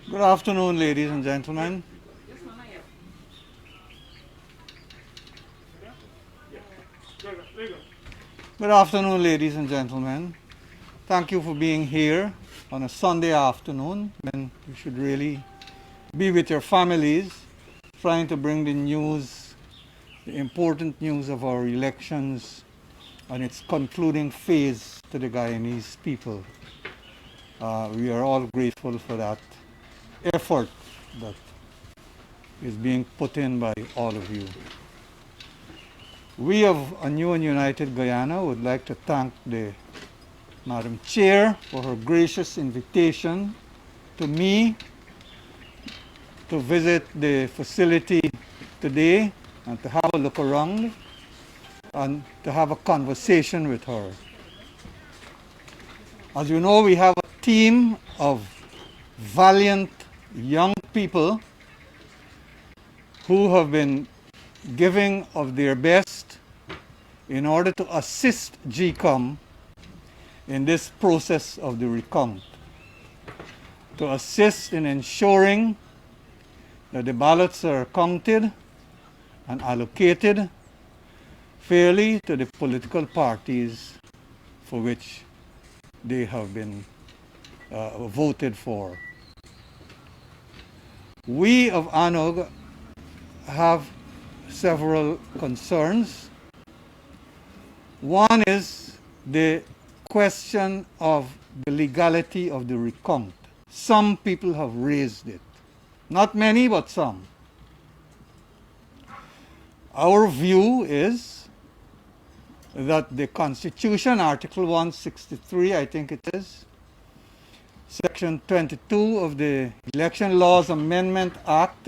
Good afternoon, ladies and gentlemen. Good afternoon, ladies and gentlemen. Thank you for being here on a Sunday afternoon when you should really be with your families, trying to bring the news, the important news of our elections and its concluding phase to the Guyanese people. We are all grateful for that effort that is being put in by all of you. We of A New and United Guyana would like to thank the Madam Chair for her gracious invitation to me to visit the facility today and to have a look around and to have a conversation with her. As you know, we have a team of valiant young people who have been giving of their best in order to assist GECOM in this process of the recount, to assist in ensuring that the ballots are counted and allocated fairly to the political parties for which they have been voted for. We of ANUG have several concerns. One is the question of the legality of the recount. Some people have raised it. Not many, but some. Our view is that the Constitution, Article 163, I think it is, Section 22 of the Election Laws Amendment Act,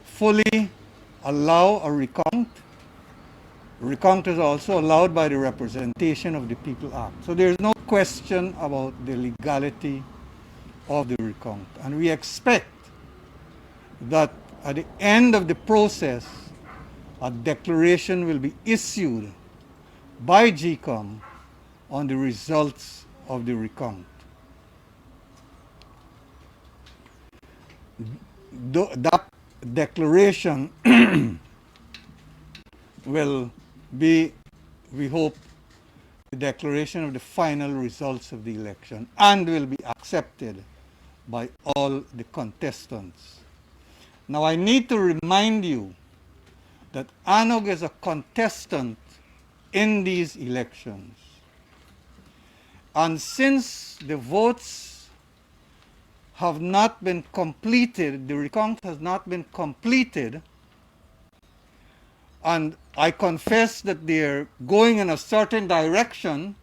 fully allow a recount. Recount is also allowed by the Representation of the People Act. So there is no question about the legality of the recount. And we expect that at the end of the process, a declaration will be issued by GECOM on the results of the recount. That declaration will be, we hope, the declaration of the final results of the election and will be accepted by all the contestants. Now, I need to remind you that ANUG is a contestant in these elections. And since the votes have not been completed, the recount has not been completed, and I confess that they're going in a certain direction,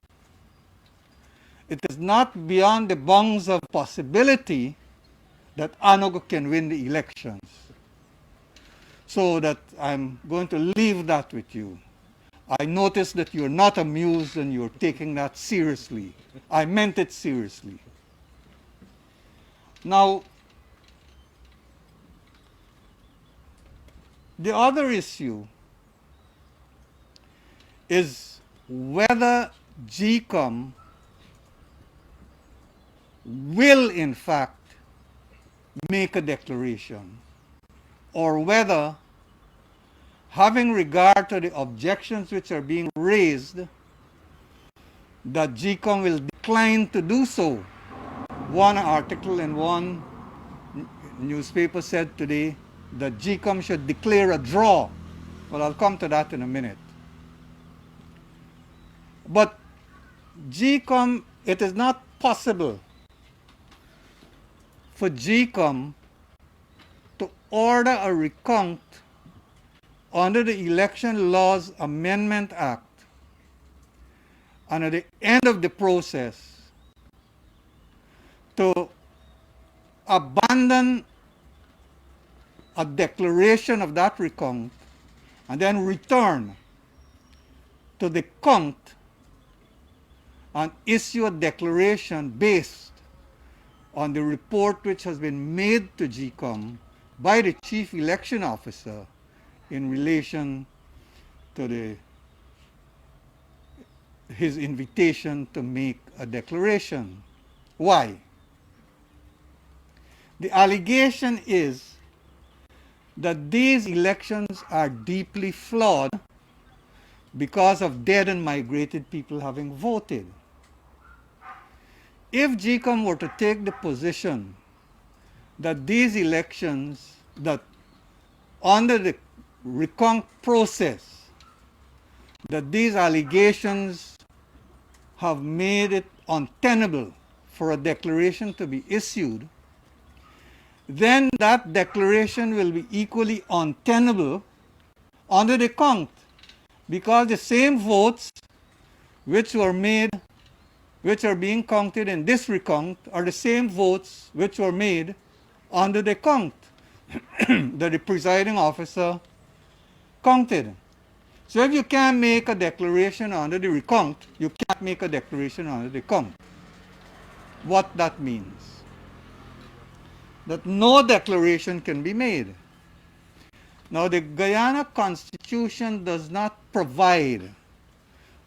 it is not beyond the bounds of possibility that ANUG can win the elections. So that I'm going to leave that with you. I notice that you're not amused and you're taking that seriously. I meant it seriously. Now, the other issue is whether GECOM will in fact make a declaration, or whether, having regard to the objections which are being raised, that GECOM will decline to do so. One article in one newspaper said today that GECOM should declare a draw. Well, I'll come to that in a minute. But GECOM, it is not possible for GECOM to order a recount under the Election Laws Amendment Act, and at the end of the process to abandon a declaration of that recount and then return to the count and issue a declaration based on the report which has been made to GECOM by the Chief Election Officer in relation to his invitation to make a declaration. Why? The allegation is that these elections are deeply flawed because of dead and migrated people having voted. If GECOM were to take the position that these elections, that under the recount process, that these allegations have made it untenable for a declaration to be issued, then that declaration will be equally untenable under the count, because the same votes which were made, which are being counted in this recount, are the same votes which were made under the count that the presiding officer counted. So if you can't make a declaration under the recount, you can't make a declaration under the count. What that means? That no declaration can be made. Now, the Guyana Constitution does not provide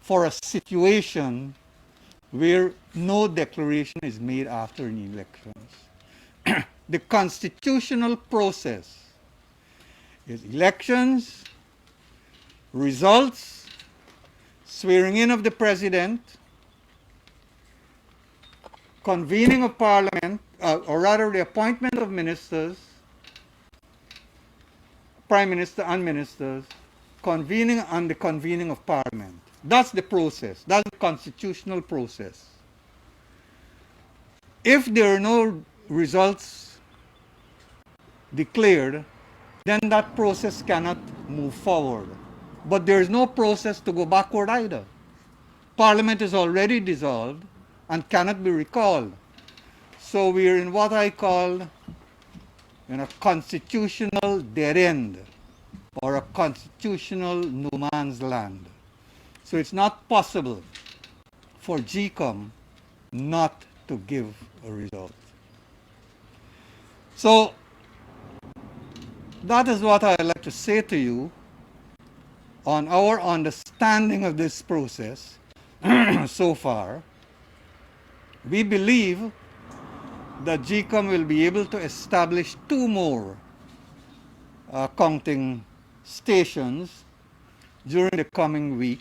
for a situation where no declaration is made after an elections. The constitutional process is elections, results, swearing in of the president, convening of parliament, or rather the appointment of ministers, prime minister and ministers, convening and the convening of parliament. That's the process. That's the constitutional process. If there are no results declared, then that process cannot move forward. But there is no process to go backward either. Parliament is already dissolved and cannot be recalled. So we are in what I call a constitutional dead end, or a constitutional no man's land. So it's not possible for GECOM not to give a result. So that is what I'd like to say to you on our understanding of this process so far. We believe that GECOM will be able to establish 2 more counting stations during the coming week,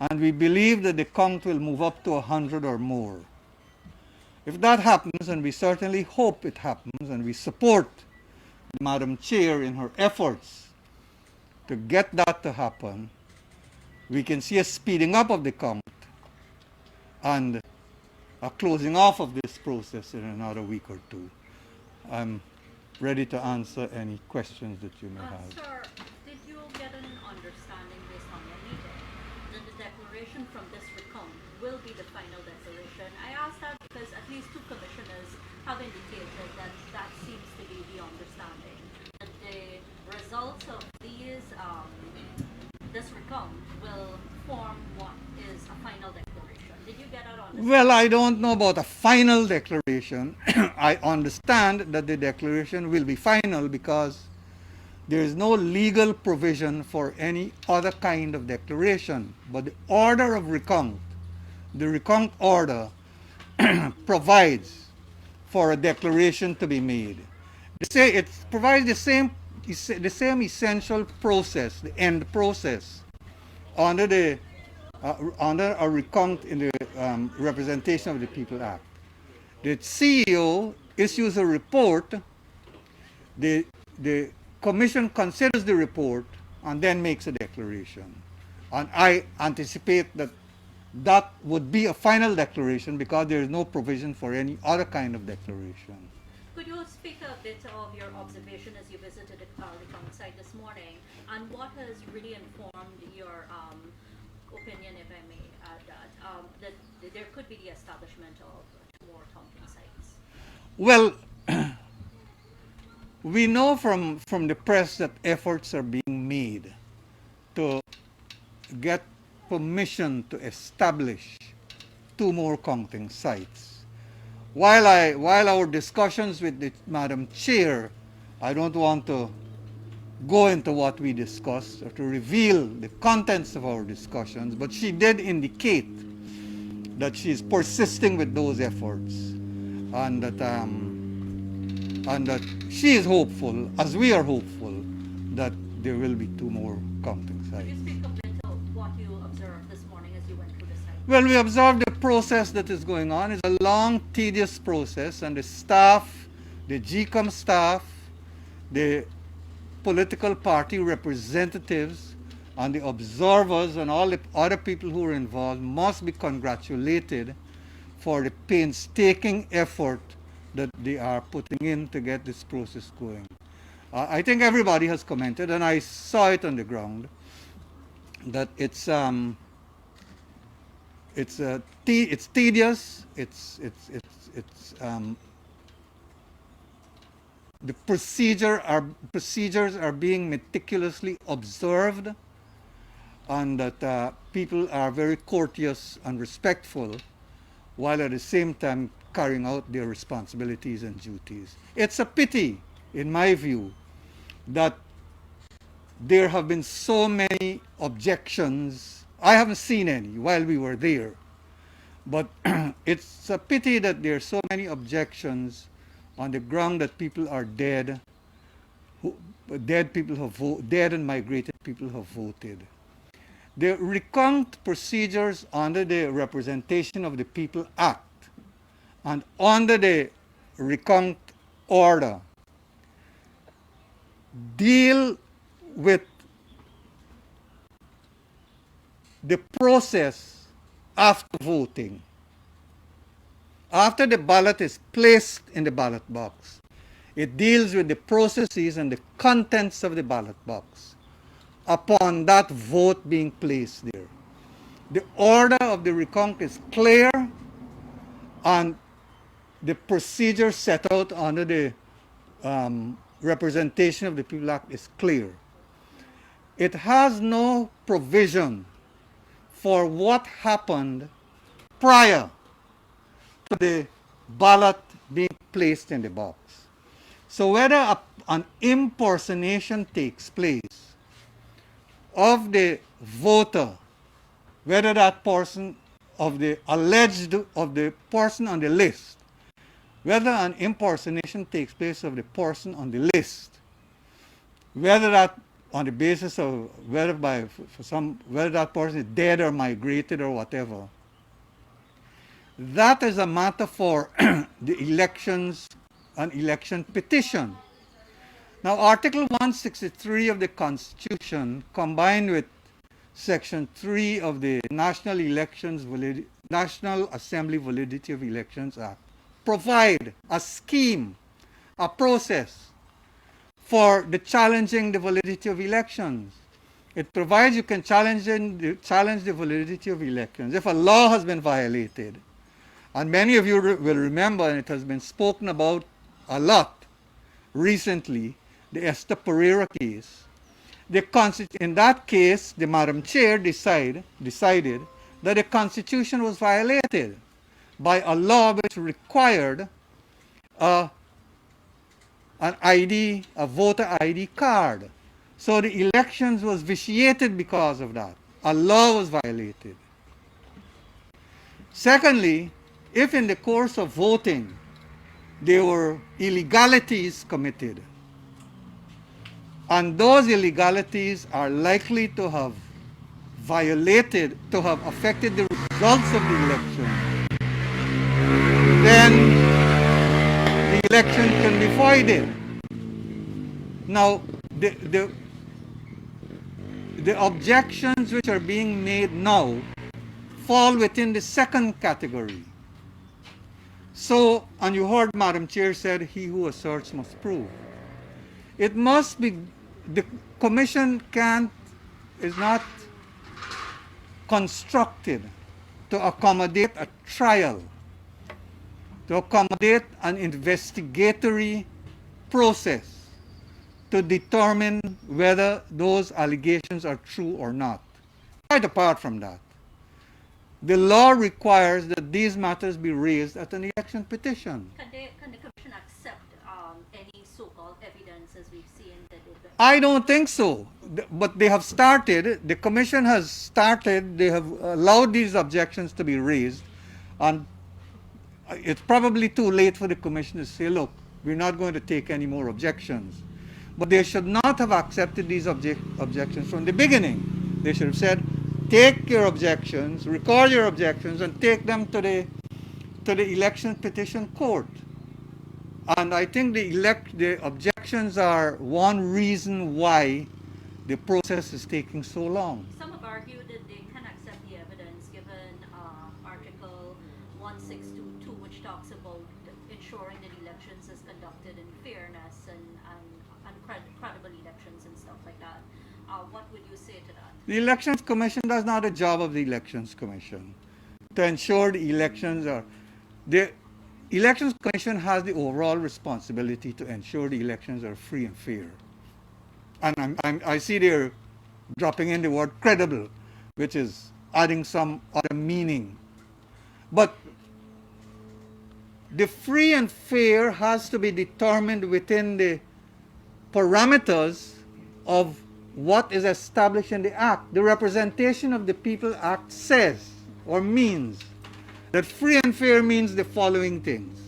and we believe that the count will move up to 100 or more. If that happens, and we certainly hope it happens, and we support Madam Chair in her efforts to get that to happen, we can see a speeding up of the count and a closing off of this process in another week or 2. I'm ready to answer any questions that you may have. Sir, did you get an understanding based on your meeting that the declaration from this recount will be the final declaration? I ask that because at least 2 commissioners have indicated that that seems to be the understanding, that the results of this recount will form what is a final declaration. Did you get that understanding? Well, I don't know about a final declaration. I understand that the declaration will be final because there is no legal provision for any other kind of declaration. But the order of recount, the recount order, provides for a declaration to be made. It provides the same essential process, the end process, under a recount in the Representation of the People Act. The CEO issues a report, the commission considers the report, and then makes a declaration. And I anticipate that that would be a final declaration because there is no provision for any other kind of declaration. Could you speak a bit of your observation as you visited the recount site this morning, and what has really informed your opinion, if I may add that there could be the establishment of 2 more counting sites? Well, we know from the press that efforts are being made to get permission to establish 2 more counting sites. While our discussions with the Madam Chair, I don't want to go into what we discussed or to reveal the contents of our discussions, but she did indicate that she is persisting with those efforts, and that and that she is hopeful, as we are hopeful, that there will be 2 more counting Could you sites. speak a bit of what you observed this morning as you went through the site? Well, we observed the process that is going on. It's a long, tedious process, and the staff, the GECOM staff, the political party representatives, and the observers, and all the other people who are involved must be congratulated for the painstaking effort that they are putting in to get this process going. I think everybody has commented, and I saw it on the ground, that it's tedious. The procedures are being meticulously observed, and that people are very courteous and respectful, while at the same time carrying out their responsibilities and duties. It's a pity, in my view, that there have been so many objections. I haven't seen any while we were there, but it's a pity that there are so many objections on the ground that people are dead, dead and migrated people have voted. The recount procedures under the Representation of the People Act and under the recount order deal with the process after voting. After the ballot is placed in the ballot box, it deals with the processes and the contents of the ballot box upon that vote being placed there. The order of the recount is clear, and the procedure set out under the Representation of the People Act is clear. It has no provision for what happened prior to the ballot being placed in the box. So whether an impersonation takes place of the voter, whether that person of the person on the list, whether an impersonation takes place of the person on the list, whether that on the basis of whether that person is dead or migrated or whatever, that is a matter for the elections and election petition. Now, Article 163 of the Constitution, combined with Section 3 of the National Assembly Validity of Elections Act, provide a scheme, a process for the challenging the validity of elections. It provides you can challenge the validity of elections if a law has been violated. And many of you will remember, and it has been spoken about a lot recently, the Esther Pereira case. In that case, the Madam Chair decided that the Constitution was violated by a law which required an ID, a voter ID card. So the elections was vitiated because of that. A law was violated. Secondly, if in the course of voting there were illegalities committed, and those illegalities are likely to have affected the results of the election, then the election can be voided. Now, the objections which are being made now fall within the second category. So, and you heard Madam Chair said, he who asserts must prove. It must be, the Commission is not constructed to accommodate a trial, to accommodate an investigatory process to determine whether those allegations are true or not. Quite apart from that, the law requires that these matters be raised at an election petition. Can the Commission accept any so-called evidence as we've seen that I don't think so. But they have started, the Commission has started, they have allowed these objections to be raised, and it's probably too late for the Commission to say, look, we're not going to take any more objections. But they should not have accepted these objections from the beginning. They should have said, take your objections, record your objections, and take them to the election petition court. And I think the objections are one reason why the process is taking so long. Some have argued that they can accept the evidence given Article 1622, which talks about ensuring that elections is conducted in fairness and credible elections and stuff like that. What would you say to that? The Elections Commission, that's not a job of the Elections Commission to ensure the elections are... The Elections Commission has the overall responsibility to ensure the elections are free and fair. And I see they're dropping in the word credible, which is adding some other meaning. But the free and fair has to be determined within the parameters of what is established in the Act. The Representation of the People Act says or means that free and fair means the following things.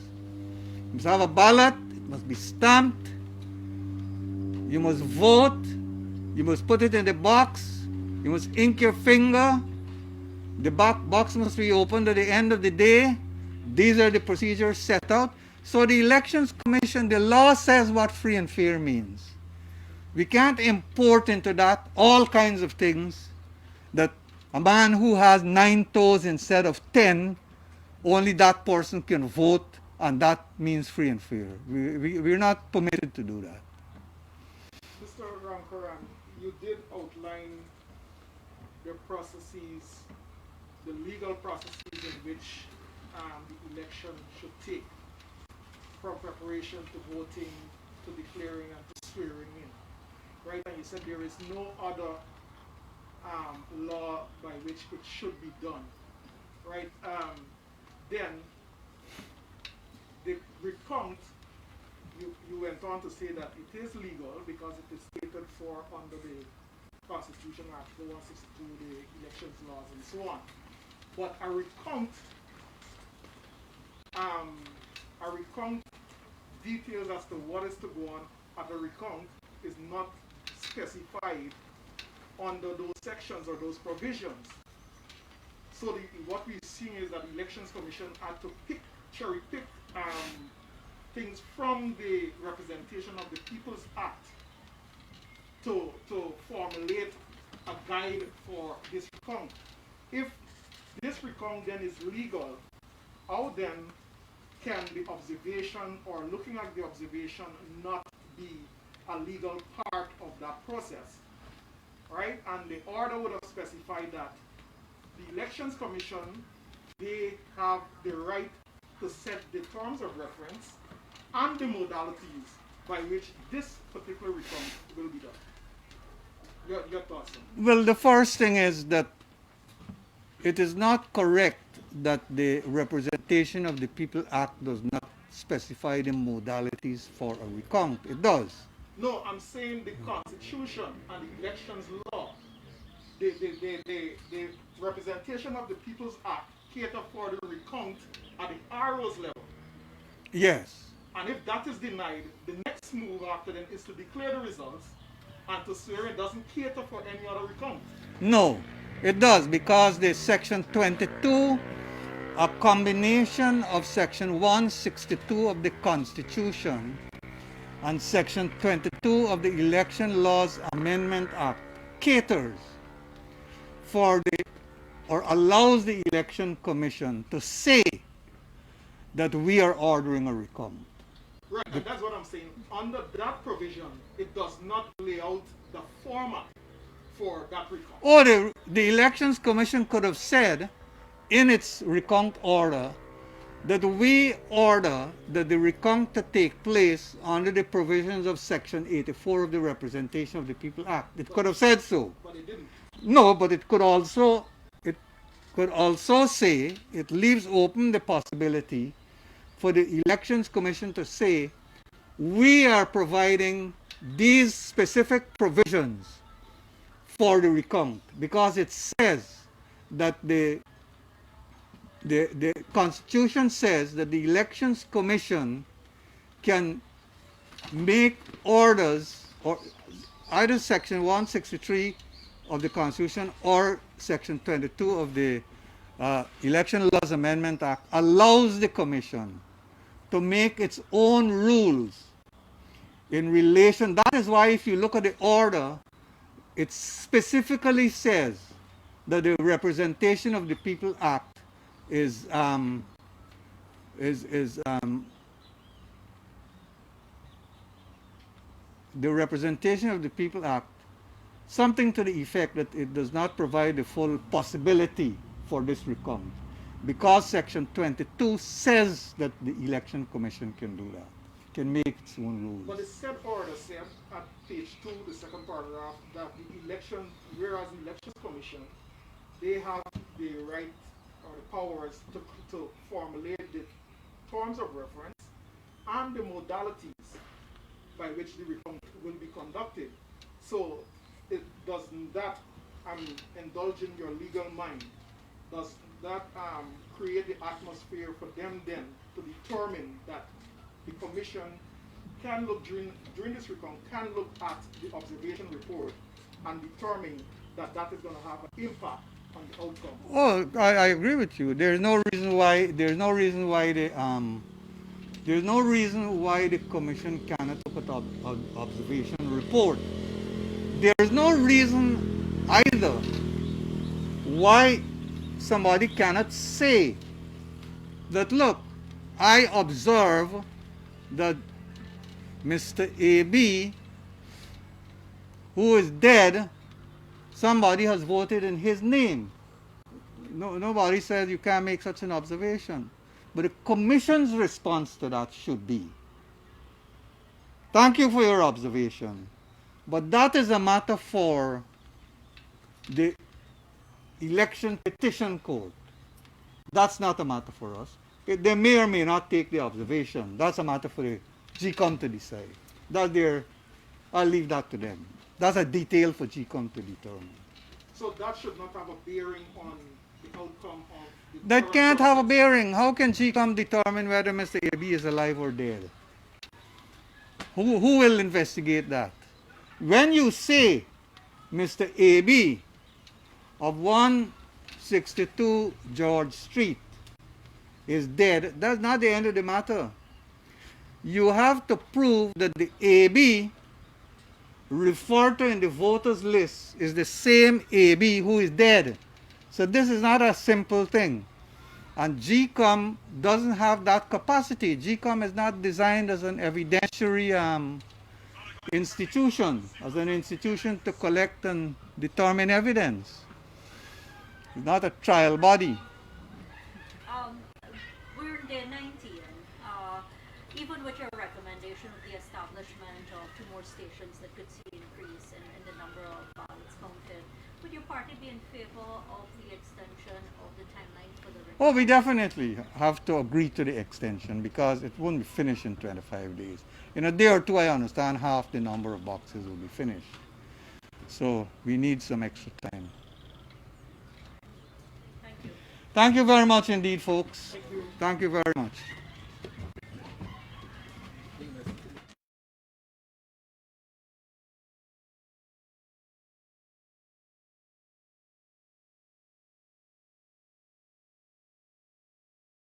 You must have a ballot, it must be stamped, you must vote, you must put it in the box, you must ink your finger, the box must be opened at the end of the day. These are the procedures set out. So the Elections Commission, the law says what free and fair means. We can't import into that all kinds of things, that a man who has 9 toes instead of 10, only that person can vote, and that means free and fair. We're not permitted to do that. Mr. Ramkarran, you did outline the processes, the legal processes in which the election should take, from preparation to voting, to declaring, and to swearing in. Right, and you said there is no other law by which it should be done. Right, then the recount, you went on to say that it is legal because it is stated for under the Constitution, Article 162, the elections laws, and so on. But a recount details as to what is to go on at the recount is not specified under those sections or those provisions. So what we're seeing is that the Elections Commission had to cherry pick things from the Representation of the People's Act to formulate a guide for this recount. If this recount then is legal, how then can the observation or looking at the observation not be a legal part of that process? Right? And the order would have specified that the Elections Commission, they have the right to set the terms of reference and the modalities by which this particular recount will be done. Your thoughts on that? Well, the first thing is that it is not correct that the Representation of the People Act does not specify the modalities for a recount. It does. No, I'm saying the Constitution and the elections law, the Representation of the People's Act cater for the recount at the RO's level. Yes. And if that is denied, the next move after them is to declare the results and to swear it doesn't cater for any other recount. No, it does, because the Section 22, a combination of Section 162 of the Constitution and Section 22 of the Election Laws Amendment Act, caters for or allows the Election Commission to say that we are ordering a recount. Right, and that's what I'm saying. Under that provision, it does not lay out the format for that recount. Or the Elections Commission could have said in its recount order that we order that the recount to take place under the provisions of Section 84 of the Representation of the People Act. It could have said so. But it didn't. No, but it could also say, it leaves open the possibility for the Elections Commission to say, we are providing these specific provisions for the recount, because it says that the Constitution says that the Elections Commission can make orders, or either Section 163 of the Constitution or Section 22 of the Election Laws Amendment Act allows the Commission to make its own rules in relation. That is why if you look at the order, it specifically says that the Representation of the People Act is the Representation of the People Act, something to the effect that it does not provide the full possibility for this recount, because Section 22 says that the Election Commission can do that, can make its own rules. But the said order said at page 2, the second paragraph, that the election, whereas the Elections Commission, they have the right or the powers to formulate the terms of reference and the modalities by which the recount will be conducted. So it does that indulge in your legal mind, does that create the atmosphere for them then to determine that the commission can look during this recount, can look at the observation report and determine that that is going to have an impact on the outcome? Oh, I agree with you. There's no reason why the commission cannot look at observation report. There's no reason either why somebody cannot say that, look, I observe that Mr. A.B., who is dead, somebody has voted in his name. Nobody says you can't make such an observation. But the commission's response to that should be, thank you for your observation, but that is a matter for the election petition court. That's not a matter for us. They may or may not take the observation. That's a matter for the GECOM to decide. I'll leave that to them. That's a detail for GECOM to determine. So that should not have a bearing on the outcome of the... That can't have a bearing. How can GECOM determine whether Mr. A.B. is alive or dead? Who will investigate that? When you say Mr. A.B. of 162 George Street is dead, that's not the end of the matter. You have to prove that the A.B. referred to in the voters list is the same A.B. who is dead. So this is not a simple thing. And GECOM doesn't have that capacity. GECOM is not designed as an evidentiary institution, as an institution to collect and determine evidence. It's not a trial body. We're in day 19. Even with your recommendation of the establishment of 2 more stations that could see increase in the number of ballots counted, would your party be in favor of the extension of the timeline for the recount? Oh, we definitely have to agree to the extension because it won't be finished in 25 days. In a day or two, I understand half the number of boxes will be finished. So we need some extra time. Thank you. Thank you very much indeed, folks. Thank you. Thank you very much.